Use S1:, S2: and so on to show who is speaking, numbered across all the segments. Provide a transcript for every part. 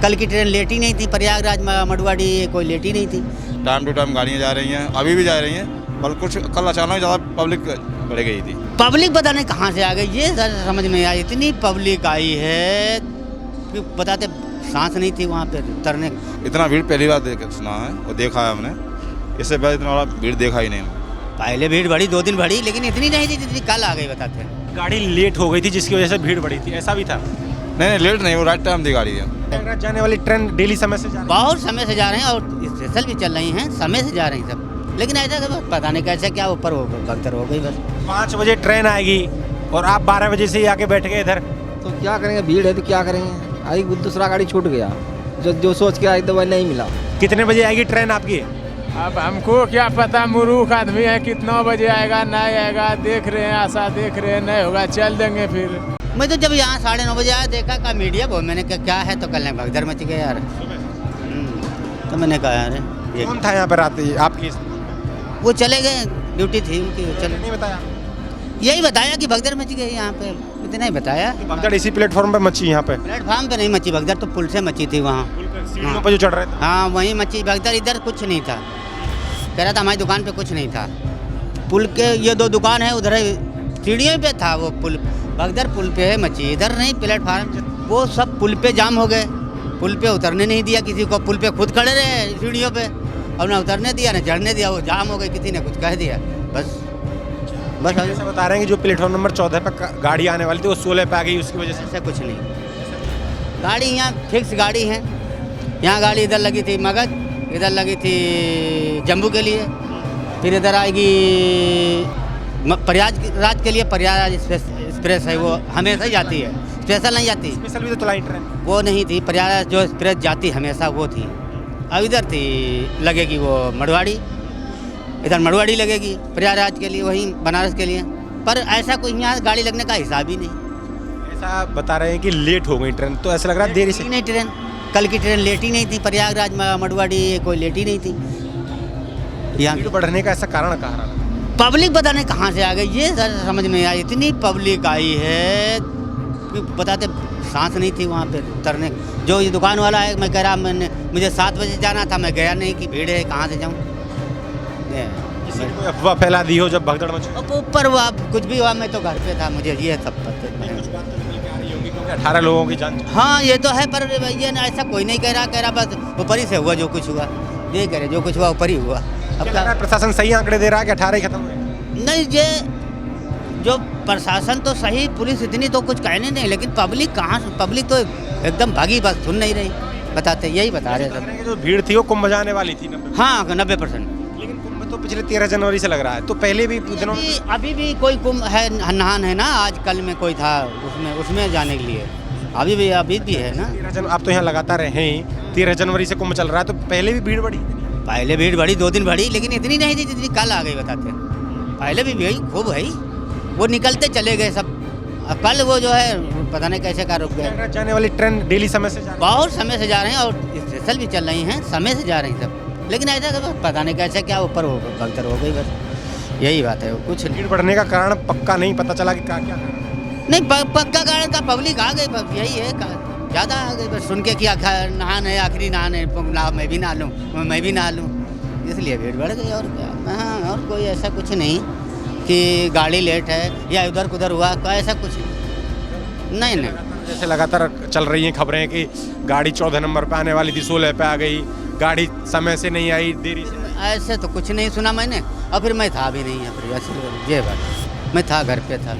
S1: कल की train late ही नहीं थी, प्रयागराज मड़ुआड़ी कोई लेट ही नहीं थी।
S2: टाइम टू टाइम गाड़ियाँ जा रही हैं, अभी भी जा रही हैं, पर कुछ कल अचानक ज़्यादा पब्लिक बढ़ गई थी।
S1: पब्लिक पता नहीं कहाँ से आ गई, ये समझ नहीं आई। इतनी पब्लिक आई है कि बताते सांस नहीं थी वहाँ पे उतरने।
S2: इतना भीड़ पहली बार सुना है और देखा है हमने, इससे पहले इतना बड़ा भीड़ देखा ही नहीं।
S1: पहले भीड़ बढ़ी, 2 दिन बढ़ी, लेकिन इतनी नहीं थी जितनी कल आ गई। बताते हैं
S3: गाड़ी लेट हो गई थी जिसकी वजह से भीड़ बढ़ी थी, ऐसा भी था?
S2: नहीं लेट नहीं, वो राइट टाइम थी गाड़ी है।
S3: प्रयागराज जाने वाली ट्रेन डेली समय से जा रही
S1: बहुत समय से जा रहे हैं और स्पेशल भी चल रही हैं, समय से जा रही हैं सब। लेकिन ऐसा सब पता नहीं कैसे क्या ऊपर हो भगदड़ हो गई बस।
S3: 5 बजे ट्रेन आएगी और आप 12 बजे से ही आके बैठ गए इधर।
S4: तो क्या करेंगे, भीड़ है तो क्या करेंगे। आई दूसरा गाड़ी छूट गया, जो सोच के आई तो वह नहीं मिला।
S3: कितने बजे आएगी ट्रेन आपकी?
S5: अब हमको क्या पता, मूर्ख आदमी है, कितना बजे आएगा नहीं आएगा, देख रहे हैं, आशा देख रहे हैं, नहीं होगा चल देंगे फिर।
S1: मैं तो जब यहाँ 9:30 बजे आया देखा का मीडिया बहुत, मैंने कहा क्या है, तो कल नहीं भगदड़ मच गया यार। तो मैंने कहा यार ये
S3: कौन था यहाँ पर आते आपकी?
S1: वो चले गए, ड्यूटी थी उनकी, चले।
S3: नहीं बताया?
S1: यही बताया कि भगदड़ मच गई यहाँ पे, इतना ही बताया।
S3: भगदड़ इसी प्लेटफॉर्म पे मची यहाँ पे?
S1: प्लेटफॉर्म पे नहीं मची भगदड़, तो पुल से मची थी वहाँ।
S3: सीढ़ियों पे जो चढ़ रहे थे?
S1: हाँ वहीं मची भगदड़, इधर कुछ नहीं था। कह रहा था हमारी दुकान पे कुछ नहीं था। पुल के ये 2 दुकान है उधर, सीढ़ियों पे था वो पुल। भगदड़ पुल पे है मची, इधर नहीं प्लेटफार्म। वो सब पुल पे जाम हो गए, पुल पे उतरने नहीं दिया किसी को। पुल पे खुद खड़े रहे सीढ़ियों पे, और ना उतरने दिया ना चढ़ने दिया, वो जाम हो गए, किसी ने कुछ कह दिया बस।
S3: ऐसा बता रहे हैं कि जो प्लेटफॉर्म नंबर 14 पे गाड़ी आने वाली थी वो 16 पे आ गई, उसकी वजह से?
S1: ऐसा कुछ नहीं, गाड़ी यहाँ फिक्स गाड़ी है। यहाँ गाड़ी इधर लगी थी मगध, इधर लगी थी जम्मू के लिए, फिर इधर आएगी प्रयागराज के लिए। प्रयागराज एक्सप्रेस है, वो हमेशा जाती है, स्पेशल नहीं जाती।
S3: स्पेशल भी तो चलाई ट्रेन?
S1: वो नहीं थी, प्रयागराज जो एक्सप्रेस जाती हमेशा वो थी। अब इधर थी लगेगी वो मड़ुआड़ी, इधर मड़ुआड़ी लगेगी प्रयागराज के लिए, वहीं बनारस के लिए। पर ऐसा कोई यहाँ गाड़ी लगने का हिसाब ही नहीं।
S3: ऐसा बता रहे हैं कि लेट हो गई ट्रेन, तो ऐसा लग रहा है देरी से?
S1: नहीं, ट्रेन कल की ट्रेन लेट ही नहीं थी, प्रयागराज मड़ुआड़ी कोई लेट ही नहीं थी। यहाँ
S3: भीड़ बढ़ने का ऐसा कारण कहा रहा?
S1: पब्लिक पता नहीं कहाँ से आ गई, ये समझ नहीं आई। इतनी पब्लिक आई है कि बताते सांस नहीं थी वहाँ पे उतरने। जो ये दुकान वाला है, मैं कह रहा मुझे 7 बजे जाना था, मैं गया नहीं कि भीड़ है, कहाँ से जाऊँ।
S3: किसी ने कोई अफवाह फैला दी हो जब भगदड़ मची?
S1: ऊपर हुआ कुछ भी हुआ, मैं तो घर पे था, मुझे ये सब पता।
S3: कुछ बात तो निकल के आ रही होगी क्योंकि 18 लोगों की जान।
S1: हाँ ये तो है, पर ये ना ऐसा कोई नहीं कह रहा बस ऊपर ही से हुआ जो कुछ हुआ। ये कह रहे जो कुछ हुआ ऊपर ही हुआ। अब क्या
S3: प्रशासन सही आंकड़े दे रहा है कि 18 ही खत्म हुए?
S1: नहीं, ये जो प्रशासन तो सही, पुलिस इतनी तो कुछ कहने नहीं, लेकिन पब्लिक कहाँ, पब्लिक तो एकदम भागी, बस सुन नहीं रही। बताते यही बता रहे सब।
S3: जो भीड़ थी वो कुंभ जाने वाली थी 90?
S1: हाँ 90%।
S3: लेकिन कुंभ तो पिछले 13 जनवरी से लग रहा है, तो पहले भी दिनों
S1: अभी भी कोई कुंभ है, नहान है ना, आज कल में कोई था उसमें जाने के लिए, अभी भी है ना।
S3: आप तो यहाँ लगातार रहे हैं, 13 जनवरी से कुंभ चल रहा है, तो पहले भी भीड़ बढ़ी?
S1: पहले भीड़ बढ़ी, 2 दिन बढ़ी, लेकिन इतनी नहीं थी जितनी कल आ गई। बताते पहले भी भीड़ खूब है, वो निकलते चले गए सब। अब कल वो जो है पता नहीं कैसे का रुक गए।
S3: जाने वाली ट्रेन डेली समय से
S1: बहुत समय से जा रहे हैं और स्पेशल भी चल रही हैं, समय से जा रही हैं सब। लेकिन ऐसा सब पता नहीं कैसे क्या ऊपर हो भगदड़ हो गई बस, यही बात है। कुछ
S3: भीड़ बढ़ने का कारण पक्का नहीं पता चला कि क्या
S1: नहीं, पक्का कारण का पब्लिक आ गई बस, यही है, ज़्यादा आ गई बस। सुन के कि नहान है, आखिरी नहान है, मैं भी नहा लूँ, मैं भी नहा लूँ, इसलिए भीड़ बढ़ गई। और क्या, हाँ, और कोई ऐसा कुछ नहीं कि गाड़ी लेट है या इधर उधर हुआ, ऐसा कुछ नहीं।
S3: जैसे लगातार चल रही हैं खबरें कि गाड़ी 14 नंबर पे आने वाली थी, 16 पे आ गई, गाड़ी समय से नहीं आई, देरी से।
S1: ऐसे तो कुछ नहीं सुना मैंने, और फिर मैं था भी नहीं यहाँ पर, ऐसे ये बात, मैं था घर पे था।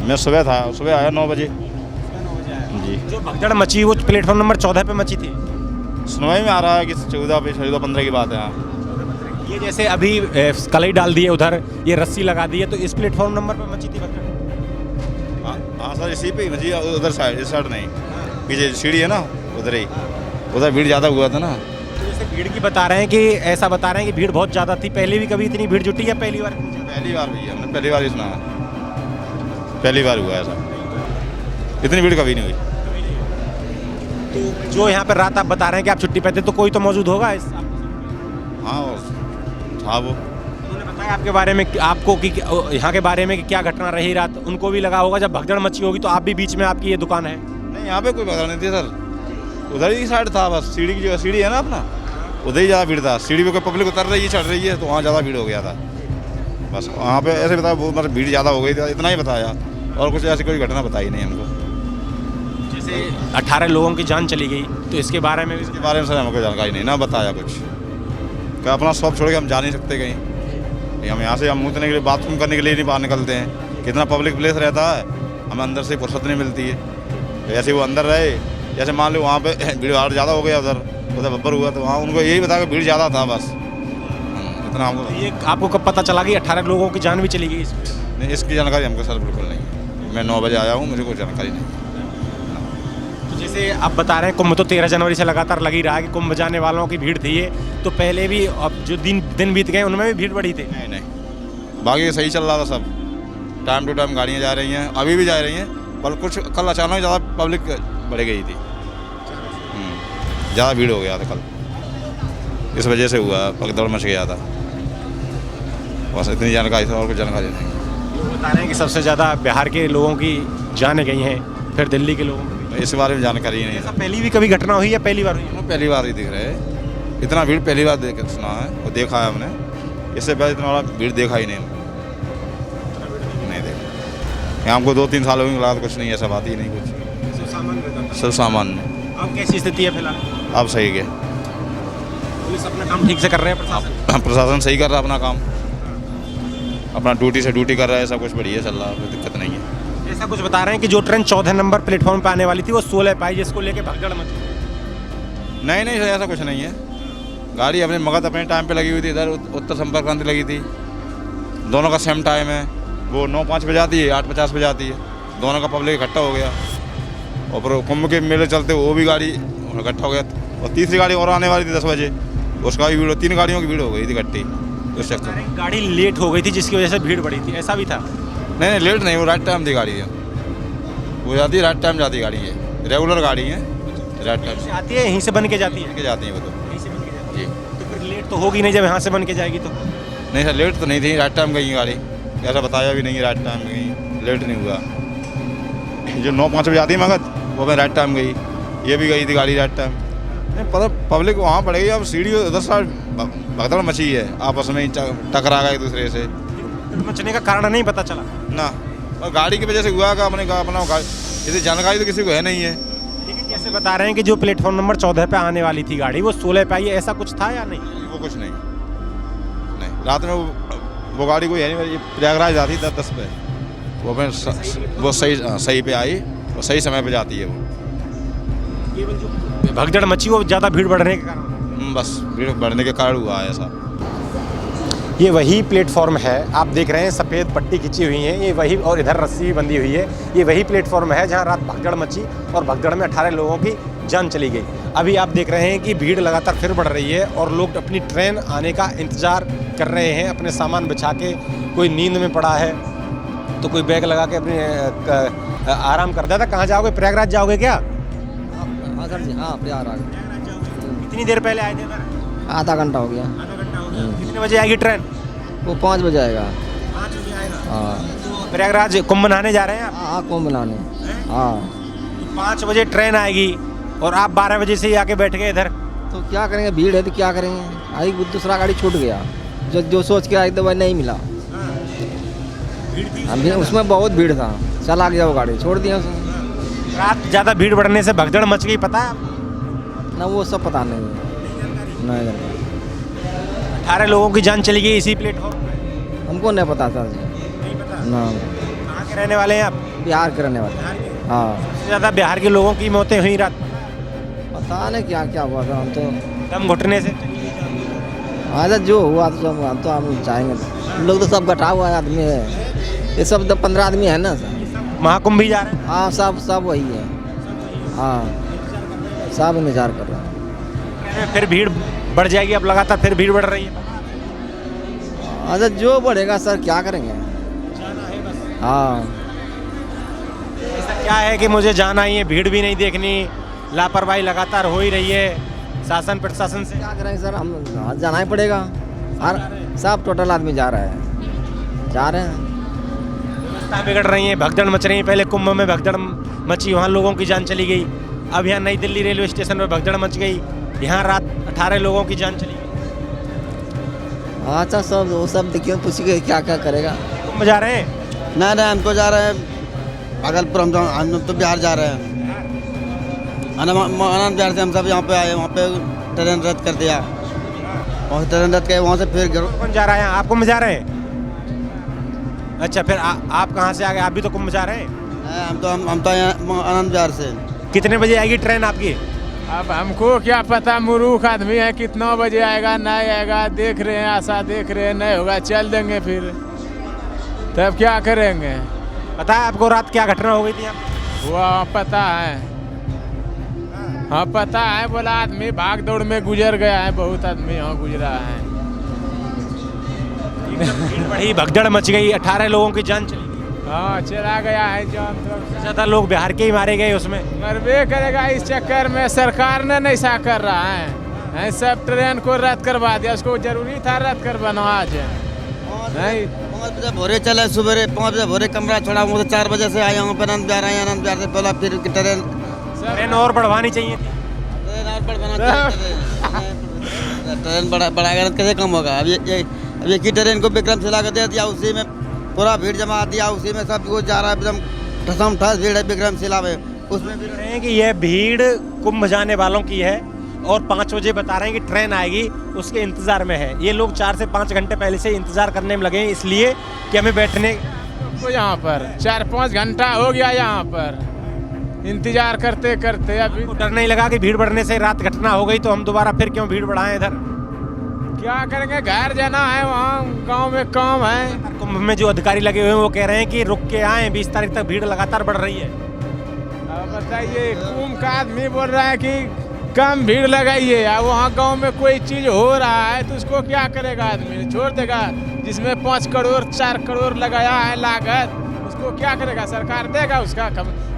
S2: मैं सुबह आया 9 बजे जी।
S3: जो भगदड़ मची वो प्लेटफॉर्म नंबर 14 पे मची थी?
S2: सुनवाई में आ रहा है कि 14-15 की बात है। यहाँ
S3: ये जैसे अभी कलई डाल दी है उधर, ये रस्सी लगा दी है, तो इस प्लेटफॉर्म नंबर पे मची थी भगदड़?
S2: हाँ सर, इसी पे मची, उधर साइड, इस साइड नहीं, पीछे सीढ़ी है ना, उधर ही, उधर भीड़ ज़्यादा हुआ था ना।
S3: तो जैसे भीड़ की बता रहे हैं कि ऐसा बता रहे हैं कि भीड़ बहुत ज़्यादा थी, पहले भी कभी इतनी भीड़ जुटी या पहली बार?
S2: पहली बार भैया, हमने पहली बार ही सुना है, पहली बार हुआ ऐसा, इतनी भीड़ कभी नहीं हुई।
S3: तो जो यहाँ पर रात आप बता रहे हैं कि आप छुट्टी पे थे, तो कोई तो मौजूद होगा इस?
S2: हाँ था वो।
S3: उन्होंने बताया आपके बारे में आपको कि यहाँ के बारे में कि क्या घटना रही रात, उनको भी लगा होगा जब भगदड़ मची होगी तो आप भी बीच में, आपकी ये दुकान है?
S2: नहीं, यहाँ पे कोई भगदड़ नहीं थी सर, उधर ही साइड था बस, सीढ़ी की जो सीढ़ी है ना अपना, उधर ही ज़्यादा भीड़ था। सीढ़ी पे कोई पब्लिक उतर रही है, चढ़ रही है, तो वहाँ ज़्यादा भीड़ हो गया था। बस वहाँ पे ऐसे बताया, वो मतलब भीड़ ज़्यादा हो गई थी, इतना ही बताया, और कुछ ऐसी कोई घटना बताई नहीं हमको।
S3: जैसे 18 लोगों की जान चली गई, तो इसके बारे में भी
S2: इसके बारे में सर हमको जानकारी नहीं ना बताया कुछ। क्या अपना शॉप छोड़ के हम जा नहीं सकते कहीं, हम यहाँ से हम मूतने के लिए, बाथरूम करने के लिए नहीं बाहर निकलते हैं। कितना पब्लिक प्लेस रहता है, हमें अंदर से फुर्सत नहीं मिलती है। ऐसे वो अंदर रहे, जैसे मान लो वहाँ पे भीड़ भाड़ ज़्यादा हो गया, उधर बब्बर हुआ, तो वहाँ उनको यही बताया कि भीड़ ज़्यादा था बस, इतना हमको।
S3: ये आपको कब पता चला कि 18 लोगों की जान भी चली गई इसमें?
S2: नहीं, इसकी जानकारी हमको सर बिल्कुल नहीं है। मैं 9 बजे आया हूँ, मुझे कोई जानकारी नहीं है।
S3: तो जैसे आप बता रहे हैं कुंभ तो 13 जनवरी से लगातार लगी रहा है कि कुंभ जाने वालों की भीड़ थी ये, तो पहले भी अब जो दिन बीत गए उनमें भी भीड़ बढ़ी थी?
S2: नहीं, बाकी सही चल रहा था सब, टाइम टू टाइम गाड़ियाँ जा रही हैं, अभी भी जा रही हैं, पर कुछ कल अचानक ज़्यादा पब्लिक बढ़ गई थी, ज़्यादा भीड़ हो गया था कल, इस वजह से हुआ, पगदड़ मच गया था। बस इतनी जानकारी थी, और कुछ जानकारी नहीं।
S3: बता रहे हैं कि सबसे ज़्यादा बिहार के लोगों की जानें गई हैं, फिर दिल्ली के लोगों की।
S2: इस बारे में जानकारी नहीं
S3: ऐसा
S2: है।
S3: पहली भी कभी घटना हुई या पहली बार हुई?
S2: पहली बार ही दिख रहे हैं, इतना भीड़ पहली बार देख सुना है और देखा है हमने, इससे पहले इतना बड़ा भीड़ देखा ही नहीं देखा। यहाँ हमको 2-3 साल हो गए, लगा कुछ नहीं, ऐसा बात ही नहीं कुछ, सब सामान्य।
S3: अब कैसी स्थिति है फिलहाल?
S2: अब सही है,
S3: पुलिस अपना काम ठीक से कर रहे हैं, प्रशासन?
S2: प्रशासन सही कर रहा है अपना काम, अपना ड्यूटी से ड्यूटी कर रहा है, सब कुछ बढ़िया चल रहा है, कोई दिक्कत नहीं है।
S3: ऐसा कुछ बता रहे हैं कि जो ट्रेन 14 नंबर प्लेटफॉर्म पे आने वाली थी वो 16 पे आई, जिसको लेके भगदड़ मची।
S2: नहीं नहीं सर, ऐसा कुछ नहीं है। गाड़ी अपने मगध अपने टाइम पे लगी हुई थी, इधर उत्तर संपर्क क्रांति लगी थी, दोनों का सेम टाइम है। वो 9:05 बजे आती है, 8:50 बजे आती है, दोनों का पब्लिक इकट्ठा हो गया। और फिर कुंभ के मेले चलते वो भी गाड़ी इकट्ठा हो गया, और तीसरी गाड़ी और आने वाली थी 10 बजे, उसका भी भीड़, 3 गाड़ियों की भीड़ हो गई थी इकट्ठी उस चक्कर में।
S3: गाड़ी लेट हो गई थी जिसकी वजह से भीड़ बढ़ी थी, ऐसा भी था?
S2: नहीं, लेट नहीं, वो राइट टाइम थी गाड़ी है, वो जाती है राइट टाइम, जाती है गाड़ी है, रेगुलर गाड़ी है, राइट टाइम
S3: से आती है, यहीं से बन के जाती है?
S2: के जाती है वो तो।
S3: यहीं से बन के जाती
S2: जी
S3: है, तो फिर लेट तो होगी नहीं जब यहाँ से बन के जाएगी तो?
S2: नहीं सर, लेट तो नहीं थी, राइट टाइम गई गाड़ी, ऐसा बताया भी नहीं, राइट टाइम गई, लेट नहीं हुआ। जो 9:05 बजे आती है मगध, वो मैं राइट टाइम गई, ये भी गई थी गाड़ी राइट टाइम। नहीं पता, पब्लिक वहाँ पड़ गई, अब सीढ़ी उधर से भगदड़ मची है, आपस में टकरा गए एक दूसरे से।
S3: मचने का कारण नहीं पता चला
S2: ना, और गाड़ी की वजह से हुआ, का अपने अपना इतनी जानकारी तो किसी को है नहीं है।
S3: लेकिन जैसे बता रहे हैं कि जो प्लेटफॉर्म नंबर 14 पे आने वाली थी गाड़ी, वो 16 पे आई है, ऐसा कुछ था या नहीं?
S2: वो कुछ नहीं, रात में वो गाड़ी कोई है नहीं, प्रयागराज जाती 10 पे, वो सही पे आई, वो सही समय पे जाती है। वो
S3: केवल जो भगदड़ मची वो ज़्यादा भीड़ बढ़ने के कारण?
S2: बस भीड़ बढ़ने के कारण हुआ है ऐसा।
S3: ये वही प्लेटफॉर्म है, आप देख रहे हैं सफ़ेद पट्टी खिंची हुई है, ये वही, और इधर रस्सी भी बंधी हुई है, ये वही प्लेटफॉर्म है जहाँ रात भगदड़ मची और भगदड़ में 18 लोगों की जान चली गई। अभी आप देख रहे हैं कि भीड़ लगातार फिर बढ़ रही है और लोग अपनी ट्रेन आने का इंतज़ार कर रहे हैं, अपने सामान बिछा के, कोई नींद में पड़ा है तो कोई बैग लगा के अपने आराम कर देता। कहाँ जाओगे, प्रयागराज जाओगे क्या?
S4: हाँ सर जी, हाँ प्रयागराज।
S3: कितनी देर पहले आए थे इधर?
S4: आधा घंटा हो गया।
S3: आधा घंटा हो गया। कितने बजे आएगी ट्रेन?
S4: वो 5 बजे आएगा।
S3: 5 बजे आएगा।
S4: हाँ
S3: प्रयागराज कुंभ नहाने जा रहे हैं आप?
S4: हाँ, कुंभ नहाने। हाँ,
S3: तो 5 बजे ट्रेन आएगी और आप 12 बजे से ही आके बैठ गए इधर।
S4: तो क्या करेंगे, भीड़ है तो क्या करेंगे। आई दूसरा गाड़ी छूट गया, जो सोच के आई तो वह नहीं मिला। अभी उसमें बहुत भीड़ था, चला गया वो गाड़ी, छोड़ दिया उसने।
S3: रात ज़्यादा भीड़ बढ़ने से भगदड़ मच गई, पता है आपको?
S4: ना वो सब पता नहीं है, नहीं
S3: 18 लोगों की जान चली गई इसी प्लेटफॉर्म पे।
S4: हमको नहीं पता सर जी।
S3: नहीं पता?
S4: ना,
S3: कहाँ के रहने वाले हैं आप?
S4: बिहार के रहने वाले। हाँ,
S3: सबसे ज़्यादा बिहार के लोगों की मौतें हुई रात,
S4: पता नहीं क्या क्या हुआ था। हम तो
S3: दम घुटने से।
S4: हाँ, जो हुआ तो सब हम तो हम चाहेंगे। हम लोग तो सब गठा हुआ आदमी है, ये सब 15 आदमी है ना सर।
S3: महाकुंभ भी जा रहे हैं?
S4: हाँ, सब वही है। हाँ, सब इंतजार कर रहे हैं।
S3: फिर भीड़ बढ़ जाएगी, अब लगातार फिर भीड़ बढ़ रही है।
S4: अच्छा, जो बढ़ेगा सर, क्या करेंगे। हाँ,
S3: ऐसा क्या है कि मुझे जाना ही है, भीड़ भी नहीं देखनी, लापरवाही लगातार हो ही रही है शासन प्रशासन से?
S4: क्या करेंगे सर, हम जाना ही पड़ेगा। हर सब टोटल आदमी जा रहे हैं, जा रहे हैं।
S3: व्यवस्था बिगड़ रही है, भगदड़ मच रही है। पहले कुंभ में भगदड़ मची, वहाँ लोगों की जान चली गई, अब यहाँ नई दिल्ली रेलवे स्टेशन में भगदड़ मच गई, यहाँ रात 18 लोगों की जान चली गई।
S4: अच्छा सब वो सब देखिए, पूछिए क्या क्या करेगा।
S3: कुंभ जा रहे हैं?
S1: नहीं नहीं, हम तो जा रहे हैं भागलपुर, हम तो बिहार जा रहे हैं। आनंद बिहार से हम सब यहाँ पे आए, वहाँ पे ट्रेन रद्द कर दिया, वहाँ से ट्रेन रद्द किया, वहाँ से फिर
S3: कौन जा रहा है? आप कुंभ जा रहे हैं? अच्छा, फिर आप कहाँ से आ गए? आप भी तो कुंभ जा रहे हैं?
S1: हम तो यहाँ आनंद बिहार से।
S3: कितने बजे आएगी ट्रेन आपकी?
S5: अब हमको क्या पता, मूर्ख आदमी है, कितना बजे आएगा नहीं आएगा, देख रहे हैं, आशा देख रहे हैं, नहीं होगा चल देंगे फिर, तब क्या करेंगे।
S3: पता है आपको रात क्या घटना हो गई थी?
S5: वो पता है, हाँ पता है, बोला आदमी भाग दौड़ में गुजर गया है, बहुत आदमी यहाँ गुजरा है।
S3: बड़ी भगदड़ मच गई, 18 लोगों की जान चली गई।
S5: हाँ चला गया है जान, तो
S3: ज़्यादा लोग बिहार के ही मारे गए उसमें।
S5: मरबे करेगा इस चक्कर में, सरकार ने नहीं सा कर रहा है, सब ट्रेन को रद्द करवा दिया, उसको जरूरी था रद्द करवाना आज नहीं।
S1: 5 बजे भोरे चले, सुबह 5 बजे भोरे कमरा छोड़ा, वहाँ से 4 बजे से आए यहाँ पे आनंद बिहार आए, आनंद बिहार से बोला फिर
S3: ट्रेन और बढ़वानी चाहिए थी।
S1: ट्रेन बढ़ाएगा कैसे कम होगा? अब ये एक ही ट्रेन को विक्रमशिला कर दे दिया, उसी में पूरा भीड़ जमा दिया, उसी में सब कुछ जा रहा है, एकदम ठसम ठस भीड़ है विक्रमशिला में। उसमें भी
S3: रहे हैं कि यह भीड़ कुंभ जाने वालों की है और 5 बजे बता रहे हैं कि ट्रेन आएगी, उसके इंतजार में है। ये लोग 4 से 5 घंटे पहले से इंतजार करने में लगे हैं, इसलिए कि हमें बैठने
S5: को यहाँ पर 4-5 घंटा हो गया यहाँ पर इंतजार करते करते। अभी
S3: डर नहीं लगा कि भीड़ बढ़ने से रात घटना हो गई तो हम दोबारा फिर क्यों भीड़ बढ़ाएं? इधर
S5: क्या करेंगे, घर जाना है, वहाँ गांव में काम है।
S3: कुंभ में जो अधिकारी लगे हुए हैं वो कह रहे हैं कि रुक के आए, 20 तारीख तक भीड़ लगातार बढ़ रही है।
S5: अब बताइए, कुंभ का आदमी बोल रहा है कि कम भीड़ लगाइए, अब वहाँ गांव में कोई चीज हो रहा है तो उसको क्या करेगा आदमी? छोड़ देगा? जिसमें 5 करोड़ 4 करोड़ लगाया है लागत, उसको क्या करेगा? सरकार देगा, उसका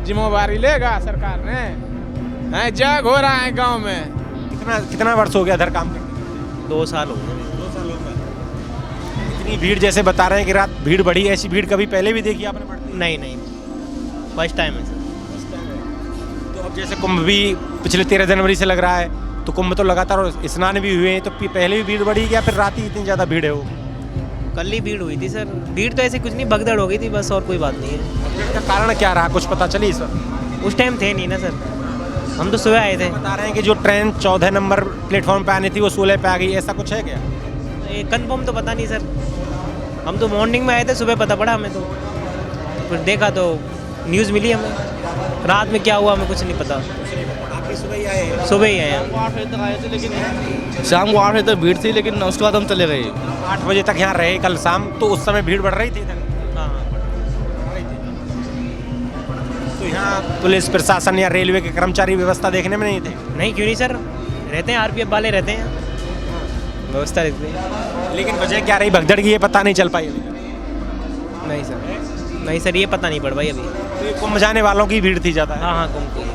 S5: जिम्मेवारी लेगा सरकार ने। जग हो रहा है गांव में।
S3: कितना वर्ष हो गया इधर काम करते?
S6: 2 साल हो गए।
S3: इतनी भीड़ जैसे बता रहे हैं कि रात भीड़ बढ़ी, ऐसी भीड़ कभी पहले भी देखी आपने बढ़ती?
S6: नहीं, फर्स्ट टाइम है सर।
S3: तो अब जैसे कुंभ भी पिछले 13 जनवरी से लग रहा है, तो कुंभ तो लगातार और स्नान भी हुए हैं, तो पहले भी भीड़ बढ़ी या फिर रात ही इतनी ज़्यादा भीड़ है? वो
S6: कल ही भीड़ हुई थी सर, भीड़ तो ऐसे कुछ नहीं, भगदड़ हो गई थी बस, और कोई बात नहीं है।
S3: इसका कारण क्या रहा, कुछ पता चली सर?
S6: उस टाइम थे नहीं ना सर, हम तो सुबह आए थे।
S3: बता रहे हैं कि जो ट्रेन 14 नंबर प्लेटफॉर्म पे आनी थी वो 16 पे आ गई, ऐसा कुछ है क्या?
S6: ये कंफर्म तो पता नहीं सर, हम तो मॉर्निंग में आए थे, सुबह पता पड़ा हमें, तो फिर देखा तो न्यूज़ मिली हमें, रात में क्या हुआ हमें कुछ नहीं पता। सुबह ही आए हैं? सुबह ही आए हैं।
S7: शाम को 8 बजे तक भीड़ थी, लेकिन उसके बाद हम चले गए।
S3: 8 बजे तक यहाँ रहे कल शाम, तो उस समय भीड़ बढ़ रही थी इधर?
S6: हाँ।
S3: तो यहाँ पुलिस प्रशासन या रेलवे के कर्मचारी व्यवस्था देखने में नहीं थे?
S6: नहीं, क्यों नहीं सर, रहते हैं, RPF वाले रहते हैं, व्यवस्था रहती है।
S3: लेकिन वजह क्या रही भगदड़ की, ये पता नहीं चल पाई?
S6: नहीं सर, ये पता नहीं पड़ पाई अभी।
S3: तो ये कुंभ जाने वालों की भीड़ थी ज़्यादा?
S6: हाँ, कुंभ।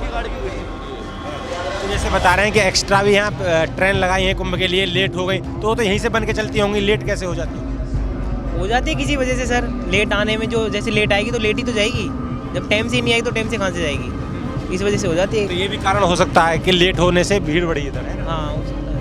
S3: तो जैसे बता रहे हैं कि एक्स्ट्रा भी यहाँ ट्रेन लगाई है कुंभ के लिए, लेट हो गई, तो यहीं से बन के चलती होंगी, लेट कैसे हो जाती है?
S6: हो जाती है किसी वजह से सर, लेट आने में, जो जैसे लेट आएगी तो लेट ही तो जाएगी, जब टाइम से नहीं आएगी तो टाइम से कहाँ से जाएगी, इस वजह से हो जाती है।
S3: तो ये भी कारण हो सकता है कि लेट होने से भीड़ बढ़ी इधर है ना?
S6: हाँ।